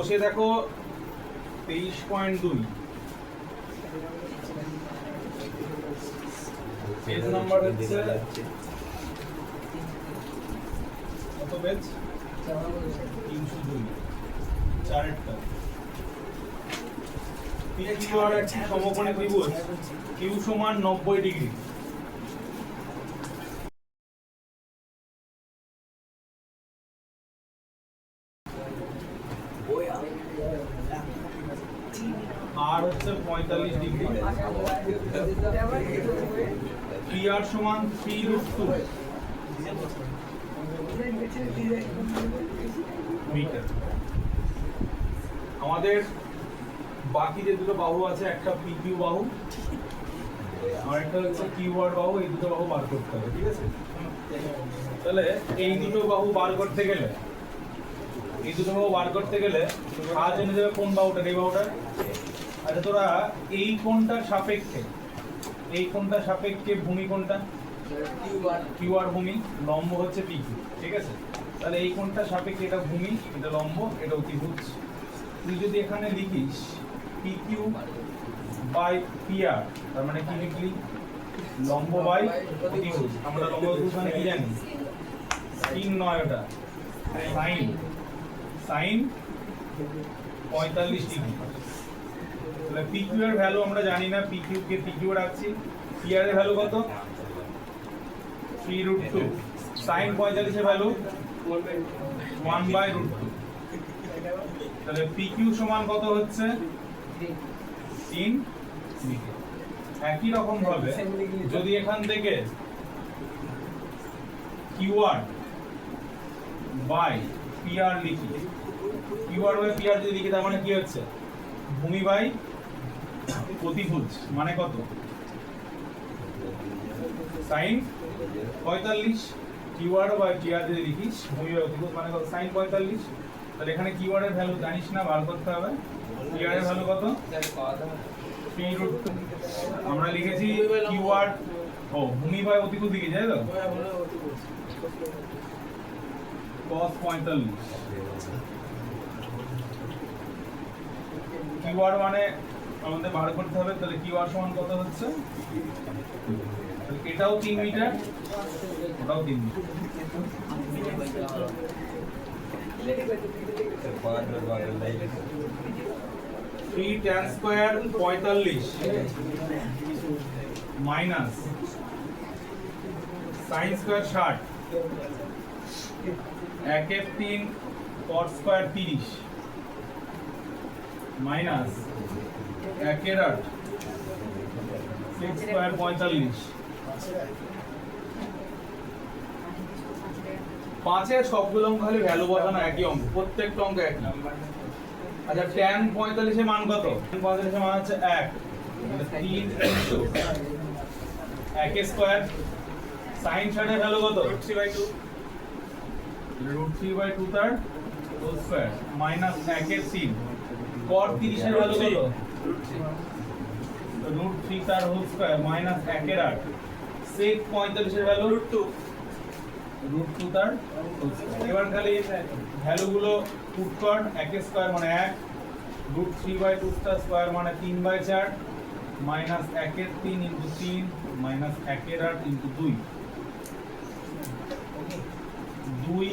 বসে দেখো 23.2 page number হচ্ছে কত পেজ 302 চারটা PQ আর একটি সমকোণী ত্রিভুজ Q সমান 90 ডিগ্রি আর হচ্ছে 45 ডিগ্রি PR সমান 3√2 মিটার। আমাদের বাকি যে দুটো বাহু আছে, একটা PQ বাহু আর একটা হচ্ছে QR বাহু, এই দুটো বাহু বার করতে হবে, ঠিক আছে? তাহলে এই দুটো বাহু বার করতে গেলে সাহায্য নিতে হবে কোন বাহুটা? এই বাহুটা। আচ্ছা, তোরা এই কোণটার সাপেক্ষে ভূমি কোনটা? QR ভূমি, লম্ব হচ্ছে PQ, ঠিক আছে? তাহলে এই কোণটার সাপেক্ষে এটা ভূমি, এটা লম্ব, এটা অতিভুজ। তুই যদি এখানে লিখিস PQ বাই PR, তার মানে কি লিখলি? লম্ব বাই অতিভুজ। আমরা লম্ব অতিভুজ মানে কি জানি? sin নয়, ওটা sin 45 ডিগ্রি। তাহলে PQ এর ভ্যালু আমরা জানি না, PQ কে PQ রাখছি। PR এর ভ্যালু কত? 3√2। sin 45 এর ভ্যালু 1/√2। তাহলে PQ সমান কত হচ্ছে? 3 মিটার। একই রকম ভাবে যদি এখান থেকে QR বাই PR লিখি, QR বাই PR যদি লিখি, তার মানে কি হচ্ছে? ভূমি বাই অতিভুজ, মানে কত? sin 45। QR বাই PR যদি লিখিস ভূমি বাই অতিভুজ মানে কত? sin 45। তাহলে এখানে QR এর ভ্যালু জানিস না, বার করতে হবে। PR এর ভ্যালু কত? 3√2। আমরা লিখেছি QR, ভূমি বাই অতিভুজ লিখেছি, তাই তো? cos 45। QR মানে আমাদের বার করতে হবে। তাহলে QR সমান কত হচ্ছে? এটাও 3 মিটার, ওটাও 3 metre. 3 tan square 45 minus sin square 60 1 3 cos square 30 minus 1 8 6 square 45। 5 এর সবগুলো অঙ্ক খালি ভ্যালু বসানো, একই অঙ্ক, প্রত্যেকটা অঙ্ক একই। আচ্ছা, tan 45 এর মান কত? tan 45 এর মান হচ্ছে 1, মানে 3 1 স্কয়ার। sin 60 এর ভ্যালু কত? √3/2 তার হোল স্কয়ার মাইনাস 1 এর 3। cos 30 এর ভ্যালু কত? √3 তার হোল স্কয়ার মাইনাস 1 এর 8। sec 45 এর ভ্যালু √2 তার হোল স্কয়ার। এবার খালি ভ্যালুগুলো পুট কর। 1 স্কয়ার মানে 1, √3/2 স্কয়ার মানে 3/4 মাইনাস 1 এর 3 ইনটু 3 মাইনাস 1 এর 8 ইনটু 2। 2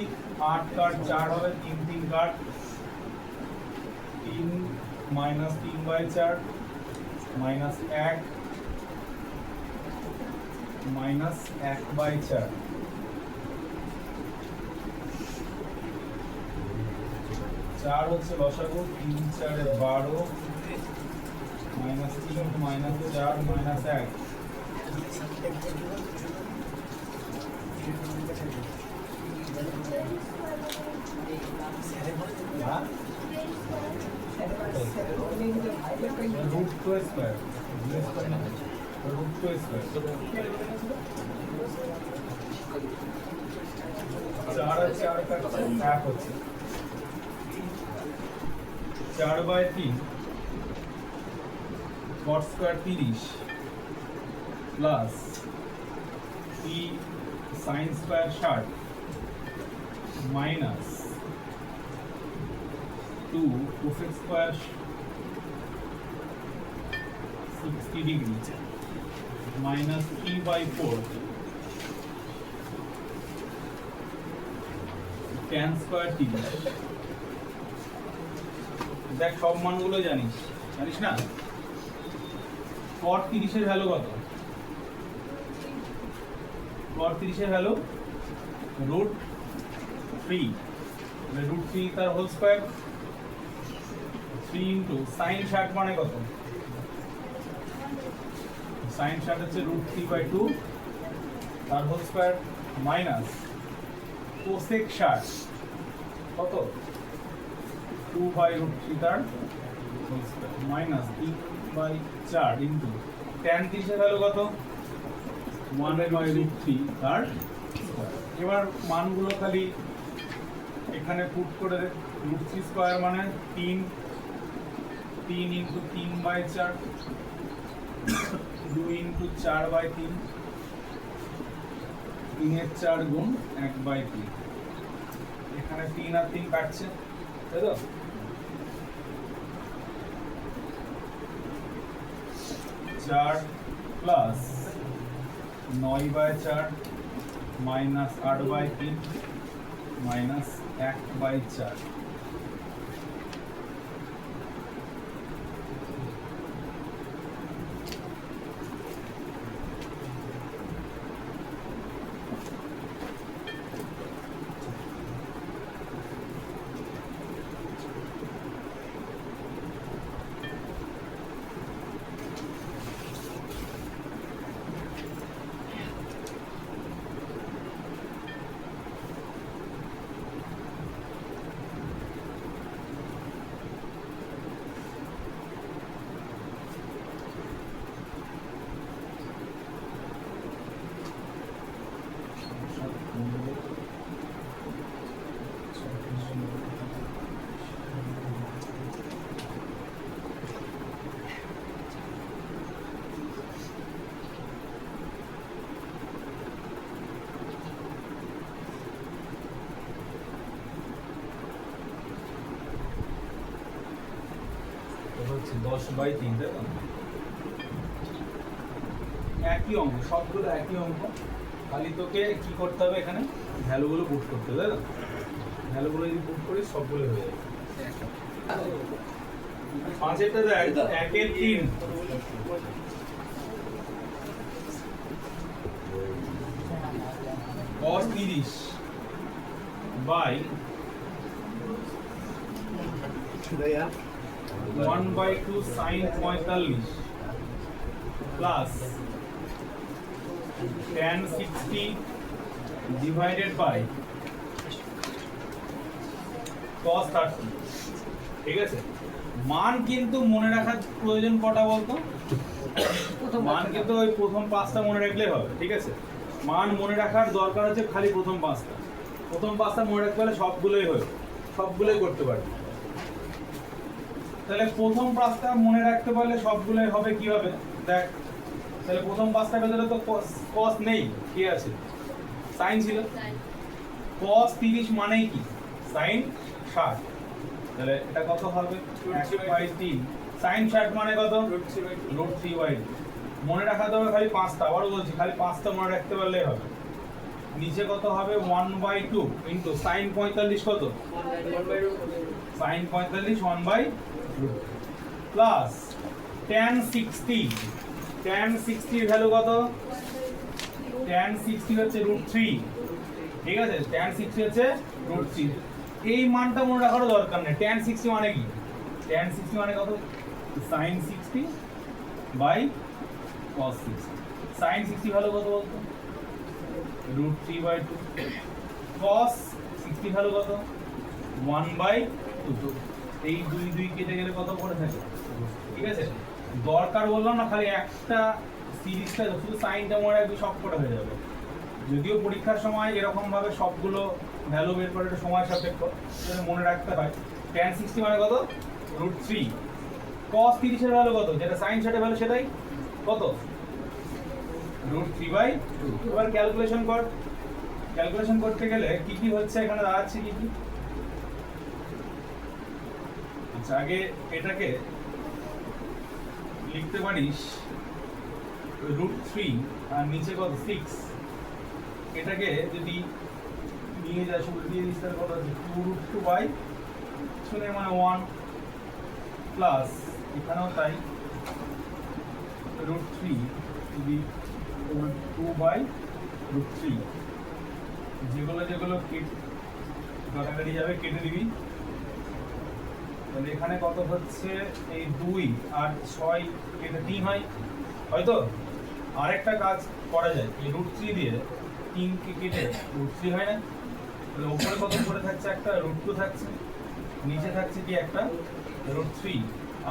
8 কাট 4 হবে, 3 3 কাট 3 মাইনাস 3/4 মাইনাস 1 মাইনাস 1/4। 4 হচ্ছে লসাগু, 3 4 12 minus 3 minus 4 minus 1। √2 square, √2 square 4 আর 4 का 1 হচ্ছে 4/3 cos square 30 plus p sin square 60 minus 2 cosec square 60 degree minus 3/4 tan square theta। দেখ সব মানগুলো জানিস না? cot 30 এর ভ্যালু কত? cot 30 এর ভ্যালু √3, √3 তার হোল স্কয়ার 3 ইনটু sin 60 মানে কত? sin 60 হচ্ছে √3/2 তার হোল স্কয়ার মাইনাস cosec 60 কত? 2/√3 তার whole square minus 3/4 into tan 30 এর ভ্যালু কত? 1/√3 তার স্কয়ার। এবার মানগুলো খালি এখানে পুট করে √3 স্কয়ার মানে 3 ইনটু 3/4 2 ইনটু 4/3 3 এর 4 গুণ 1/3। এখানে 3 আর 3 কাটছে, তাই তো? চার প্লাস 9/4 মাইনাস 8/3 মাইনাস 1/4। হচ্ছে 10/3, তাই তো? একই অঙ্ক, সবগুলো একই অঙ্ক, খালি তোকে কি করতে হবে এখানে ভ্যালুগুলো পুট করতে হবে, তাই তো? ভ্যালুগুলো যদি পুট করিস সবগুলো হয়ে যাবে। 5-এরটা দেখ, 1-এর 3 cos 30 by 1/2 sin 45 plus tan 60 divided by cos 30। ঠিক আছে? মান কিন্তু মনে রাখার প্রয়োজন কটা বলতো? মান কিন্তু ওই প্রথম 5টা মনে রাখলেই হবে, ঠিক আছে? মান মনে রাখার দরকার হচ্ছে খালি প্রথম 5টা। প্রথম 5টা মনে রাখতে পারলে সবগুলোই হবে, সবগুলোই করতে পারবি। তাহলে প্রথম 5টা মনে রাখতে পারলে সবগুলোই হবে কিভাবে দেখ। তাহলে প্রথম 5টার ভেতরে তো cos নেই, কি আছে? sin ছিল। cos 30 মানেই কি? sin 60। তাহলে এটা কত হবে? 1/3 sin 60 মানে কত? √3/2। মনে রাখাতে হবে খালি 5টা, আবারও বলছি খালি 5টা মনে রাখতে পারলেই হবে। নিচে কত হবে? 1/2 ইনটু sin 45 কত? sin 45 1/2 plus tan 60। tan 60 এর ভ্যালু কত? tan 60 হচ্ছে √3, ঠিক আছে? tan 60 হচ্ছে √3। এই মানটা মনে রাখার দরকার নেই। tan 60 মানে কি? tan 60 মানে কত? sin 60 by cos 60। sin 60 value কত বলতো? √3/2। cos 60 ভ্যালু কত? 1/2। এই 2 কেটে গেলে কত পড়ে থাকে? ঠিক আছে? দরকার বললাম না, খালি একটা সিরিজটা শুধু সাইনটা মনে রাখবি, সব কটা হয়ে যাবে। যদিও পরীক্ষার সময় এরকম ভাবে সবগুলো ভ্যালু বের করে একটা সময় সাপেক্ষ, সেটা মনে রাখতে হয়। tan 60 মানে কত? √3। cos 30 এর ভ্যালু কত? যেটা sin 60 এর ভ্যালু সেটাই কত? √3/2। এবার ক্যালকুলেশন কর। ক্যালকুলেশন করতে গেলে কি কি হচ্ছে এখানে দাঁড়াচ্ছে কি কি? আগে এটাকে লিখতে পারিস √3 আর নিচে কত 6, এটাকে যদি নিয়ে যাস উল্টিয়ে দিস তাহলে কত আছে 2√2 বাই শুনে মানে 1 প্লাস এখানেও তাই √3 যদি 2 বাই √3, যেগুলো কাটাকাটি যাবে কেটে দিবি। তাহলে এখানে কত হচ্ছে এই 2 আর 6 কেটে 3 হয়, হয়তো আরেকটা কাজ করা যায় এই √3 দিয়ে 3 কে কেটে √3 হয় না, তাহলে উপরে কত পড়ে থাকছে একটা √2 থাকছে, নিচে থাকছে কি একটা √3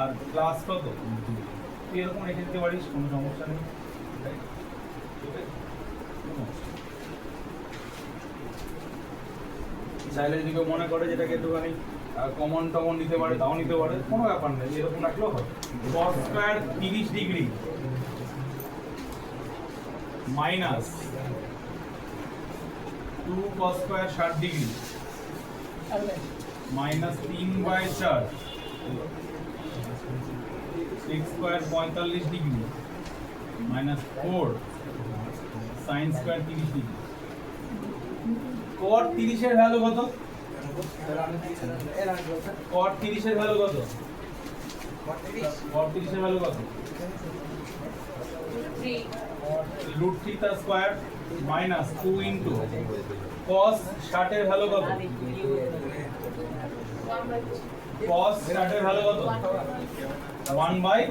আর প্লাস কত 2। তুই এরকম রেখে দিতে পারিস, কোনো সমস্যা নেই। চাইলে যদি কেউ মনে করে যেটাকে একটুখানি কমন টমন নিতে পারে তাও নিতে পারে, কোনো ব্যাপার নেই, এরকম রাখলেও হয়। cos square 30 degree minus 2 cos square 60 degree minus 3/4 6 square 45 degree minus 4 sin square 30 degree. cot 30 এর ভ্যালু কত? cot 30 এর ভ্যালু কত? cot 30 এর ভ্যালু কত? √3 তার স্কয়ার মাইনাস 2 ইনটু cos 60 এর ভ্যালু কত? cos 60 এর ভ্যালু কত? 1/2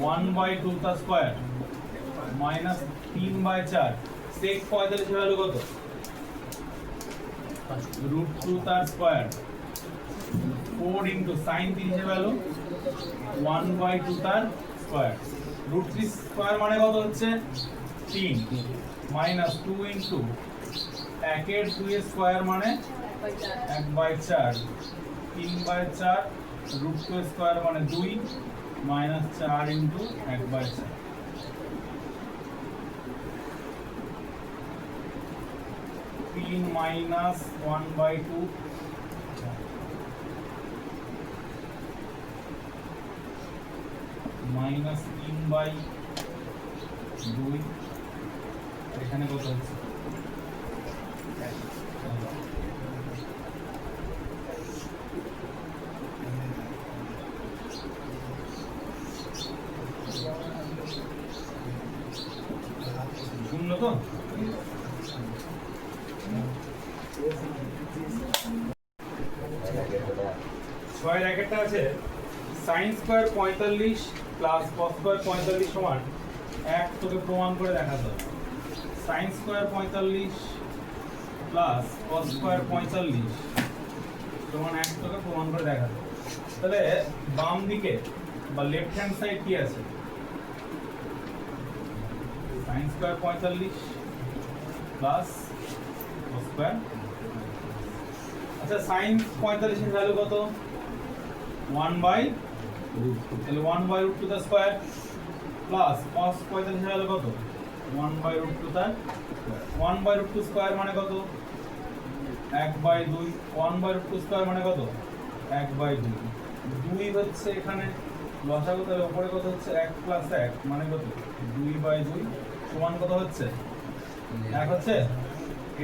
1/2 তার স্কয়ার মাইনাস 3/4 sec 45 এর ভ্যালু কত? √2 তার স্কয়ার 4 ইনটু sin 30 এর ভ্যালু 1/2 তার স্কয়ার। √3 স্কয়ার মানে কত হচ্ছে 3 মাইনাস 2 ইনটু 1 এর 2 এর স্কয়ার মানে 1/4 3/4 √2 এর স্কয়ার মানে 2 মাইনাস 4 ইনটু 1/4 3 মাইনাস 1/2 মাইনাস 3/2 এখানে কত হচ্ছে শূন্য তো ছয় র্যাকেটটা আছে sin square 45 plus cos square 45 সমান 1 তোকে প্রমাণ করে দেখাতে হবে। sin square 45 plus cos square 45 সমান 1 তোকে প্রমাণ করে দেখাতে হবে। তাহলে বাম দিকে বা লেফট হ্যান্ড সাইড কি আছে? sin square 45 plus cos square. আচ্ছা sin 45 এর ভ্যালু কত? 1/√2 তাহলে 1/√2 তার স্কয়ার প্লাস cos 45 এর ভ্যালু কত? 1/√2 তার 1/√2 স্কয়ার মানে কত? 1/2 1/√2 স্কয়ার মানে কত? 1/2 2 হচ্ছে এখানে লসাগু, তাহলে উপরে কত হচ্ছে 1 প্লাস 1 মানে কত? 2/2 সমান কত হচ্ছে? 1 হচ্ছে।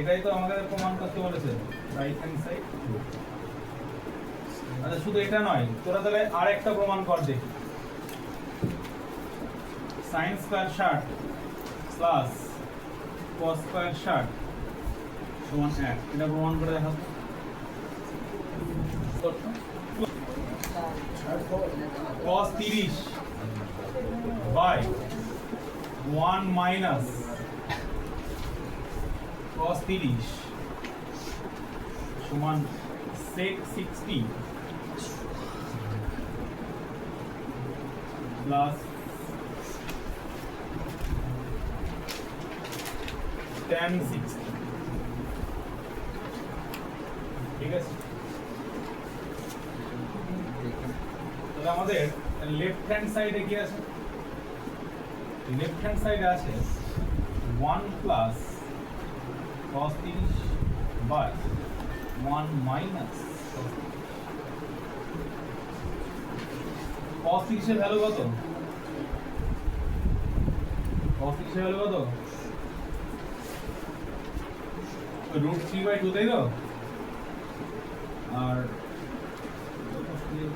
এটাই তো আমাদের প্রমাণ করতে বলেছে রাইট হ্যান্ড সাইড। আচ্ছা শুধু এটা নয়, তোরা তাহলে আরেকটা প্রমাণ কর দেখি। sin square 60 plus cos square 60 সমান 1, এটা প্রমাণ করে দেখাও। cos 30 বাই 1 মাইনাস cos 30 সমান sec 60 প্লাস tan 60, ঠিক আছে। তাহলে আমাদের লেফট হ্যান্ড সাইডে কি আছে? লেফট হ্যান্ড সাইডে আছে 1 plus cos 30 by 1 minus cos 6 এর ভ্যালু কত? cos 6 এর ভ্যালু কত? √3/2 তাই তো? আর √3/2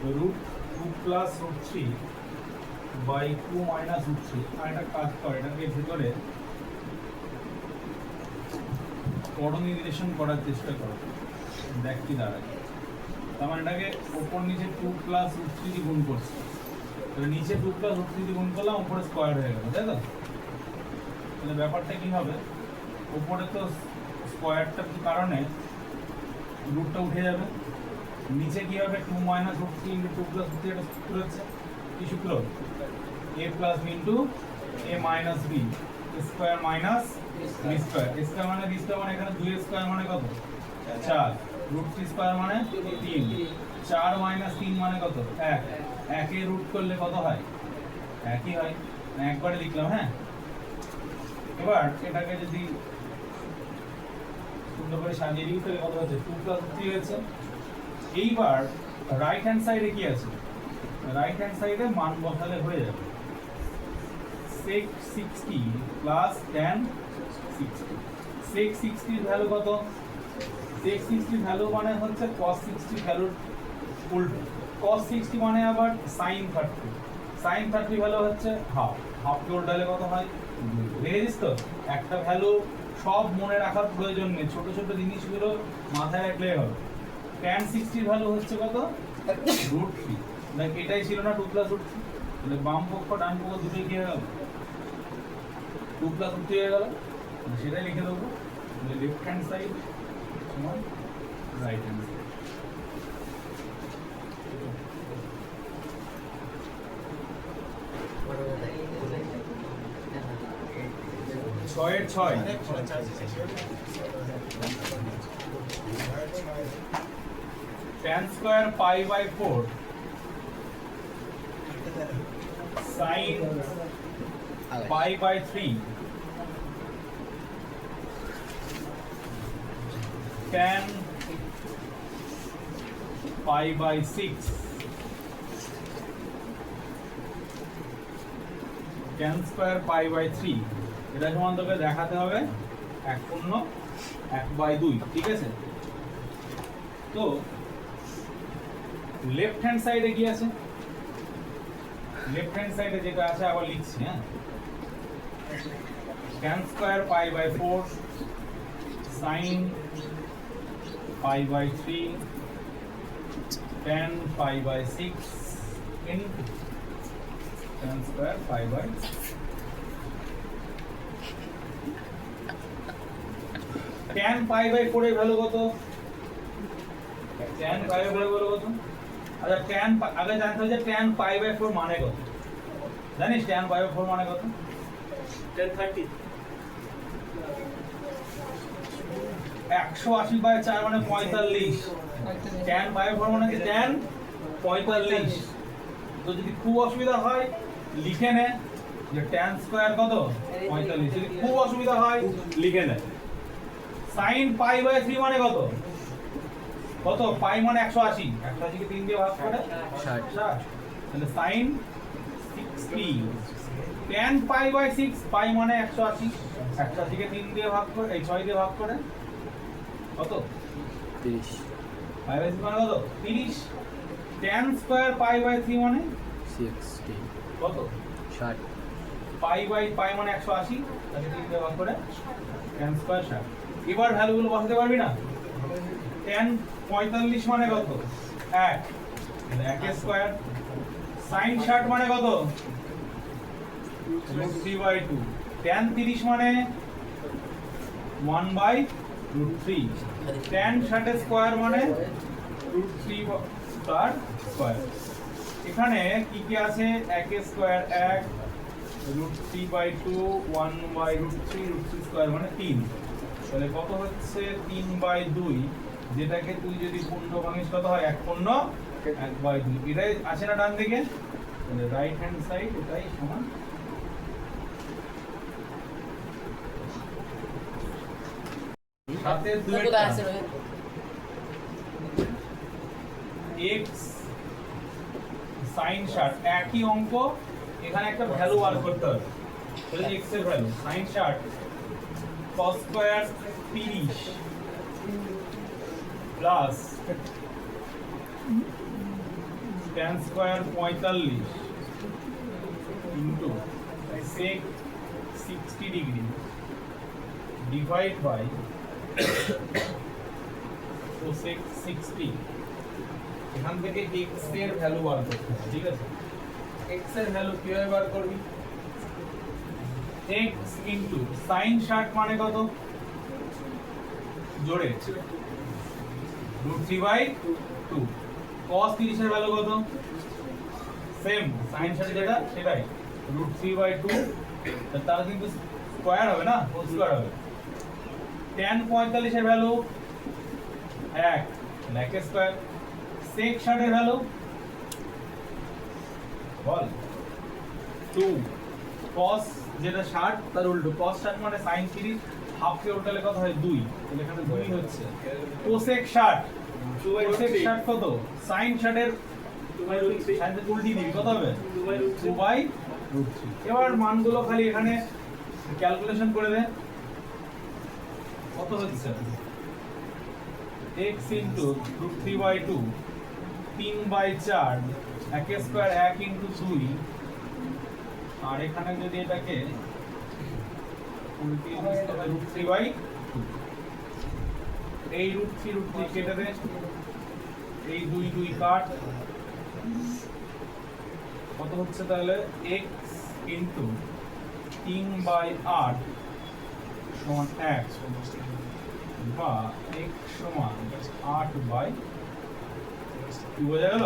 √2 প্লাস √3 বাই 2 মাইনাস √3 আর একটা কাজ করে এটাকে ভিতরে কোঅর্ডিনেশন করার চেষ্টা করো, দেখ কি দাঁড়ায়। তার মানে এটাকে উপর নিচে 2 প্লাস √3 দিয়ে গুণ করছি, তাহলে নিচে 2 প্লাস √3 দিয়ে গুণ করলাম, উপরে স্কয়ার হয়ে গেল, তাই তো? তাহলে ব্যাপারটা কি হবে, উপরে তো স্কয়ারটার কারণে রুটটা উঠে যাবে, নিচে কি হবে 2 মাইনাস √3 ইনটু 2 প্লাস √3 এটা সূত্র হচ্ছে কি সূত্র? a plus b into a minus b square minus b square. Square মানে b স্কয়ার মানে এখানে 2 স্কয়ার মানে কত? 4 √3 স্কয়ার মানে 3 4 মাইনাস 3 মানে কত? 1 1 এর রুট করলে কত হয়? একই হয়, একবারে লিখলাম। হ্যাঁ, এবার এটাকে যদি সুন্দর করে সাজিয়ে দিই তাহলে কত হচ্ছে? 2 প্লাস 3 হয়েছে। এইবার রাইট হ্যান্ড সাইডে কি আছে? রাইট হ্যান্ড সাইডে মান বসালে হয়ে যাবে sec 60 প্লাস tan 60। sec 60 এর ভ্যালু কত? sec 60 ভ্যালু মানে হচ্ছে cos 60 ভ্যালুর উল্টো। cos 60 মানে আবার sin 30। sin 30 ভ্যালু হচ্ছে হাফ, হাফ কে উল্টালে কত হয়? দেখেছিস তো, একটা ভ্যালু সব মনে রাখার প্রয়োজন নেই, ছোট ছোট জিনিসগুলো মাথায় রাখলে হবে। tan 60 এর ভ্যালু হচ্ছে কত? √3। দেখ এটাই ছিল না 2 প্লাস √3, তাহলে বাম পক্ষ ডান পক্ষ দুটোই কি হয়ে গেল? 2 প্লাস √3 হয়ে গেল, সেটাই লিখে দেবো। লেফট হ্যান্ড সাইড সমান রাইট হ্যান্ড সাইড। ছয়ের 6 tan square pi by 4 sin pi by 3 tan pi by 6 tan square pi by 3 এটা সমান তোকে দেখাতে হবে 1/2, ঠিক আছে? তো লেফট হ্যান্ড সাইডে কি আছে? লেফট হ্যান্ড সাইডে যেটা আছে আবার লিখছি। হ্যাঁ, tan square pi by 4 sin pi by 3 tan pi by 6 into tan square pi by 4 tan pi by 4 এর ভ্যালু কত? tan pi by 4 এর ভ্যালু কত? আচ্ছা, tan আগে জানতে হবে যে tan pi by 4 মানে কত। জানিস tan pi by 4 মানে কত? tan 30 180/4 মানে 45। tan pi by 4 মানে কি? tan 45। তো যদি খুব অসুবিধা হয় লিখে নে যে tan স্কয়ার কত? 45। যদি খুব অসুবিধা হয় লিখে নে sin pi by 3 মানে কত? কত? পাই মানে 180, 180 কে 3 দিয়ে ভাগ করে 60, তাহলে sin 60 tan pi by 6 পাই মানে 180, 180 কে 3 দিয়ে ভাগ করে, এই 6 দিয়ে ভাগ করে কত? 30। পাই বাই 6 মানে কত? 30। tan স্কয়ার পাই বাই 3 মানে 60। কত? 60। পাই বাই পাই মানে 180, তাহলে 3 দিয়ে ভাগ করে tan স্কয়ার 60। এবার ভ্যালুগুলো বসাতে পারবি না? tan 45 মানে কত? 1, তাহলে 1 স্কয়ার। sin 60 মানে কত? √3/2। tan 30 মানে 1/√3। tan 60 স্কয়ার মানে √3 তার স্কয়ার। এখানে কি কি আছে? 1 স্কয়ার 1, √3/2, 1/√3, √3 স্কয়ার মানে 3। তাহলে কত হচ্ছে? 3/2, যেটাকে তুই যদি পূর্ণ ভাঙিস কত হয়? 1 পূর্ণ 1/2। এটাই আছে না ডান দিকে? তাহলে রাইট হ্যান্ড সাইড এটাই সমান সাথে দুইটা x sin 60 একই অঙ্ক, এখানে একটা ভ্যালু বার করতে হবে। তাহলে x এর value sin 60 cos square 30 plus tan square 45 into sec 60 degree divide by cosec 60। এখান থেকে x এর ভ্যালু বার করতে হবে, ঠিক আছে? x এর ভ্যালু কিভাবে বার করবি? x ইনটু sin 60 মানে কত? জোড়ে √3/2। cos 30 এর ভ্যালু কত? সেম sin 60 যেটা সেটাই √3/2। তার কিন্তু স্কয়ার হবে না, হোল স্কয়ার হবে। tan 45 এর ভ্যালু 1, 1 স্কয়ার। sec 60 এর ভ্যালু বল 2, cos যেটা 60 তার উল্টো cos 60 মানে sin 30, হাফ কে উল্টালে কত হয়? 2। তাহলে এখানে 2 হচ্ছে। cosec 60, cosec 60 কত? sin 60 এর 2/√3 sin এর উল্টি দিবি, কত হবে? 2/√3 2/√3। এবার মানগুলো খালি এখানে ক্যালকুলেশন করে দে। কত হচ্ছে? x into √3/2, 3/4, 1 square 1 into 2। আর এখানে যদি এটাকে উল্টিয়ে দিস তবে √3/2। এই √3 কেটে দে, এই 2 কাট। কত হচ্ছে তাহলে? x ইনটু 3/8 সমান 1, বা x সমান 8/2। বোঝা গেল?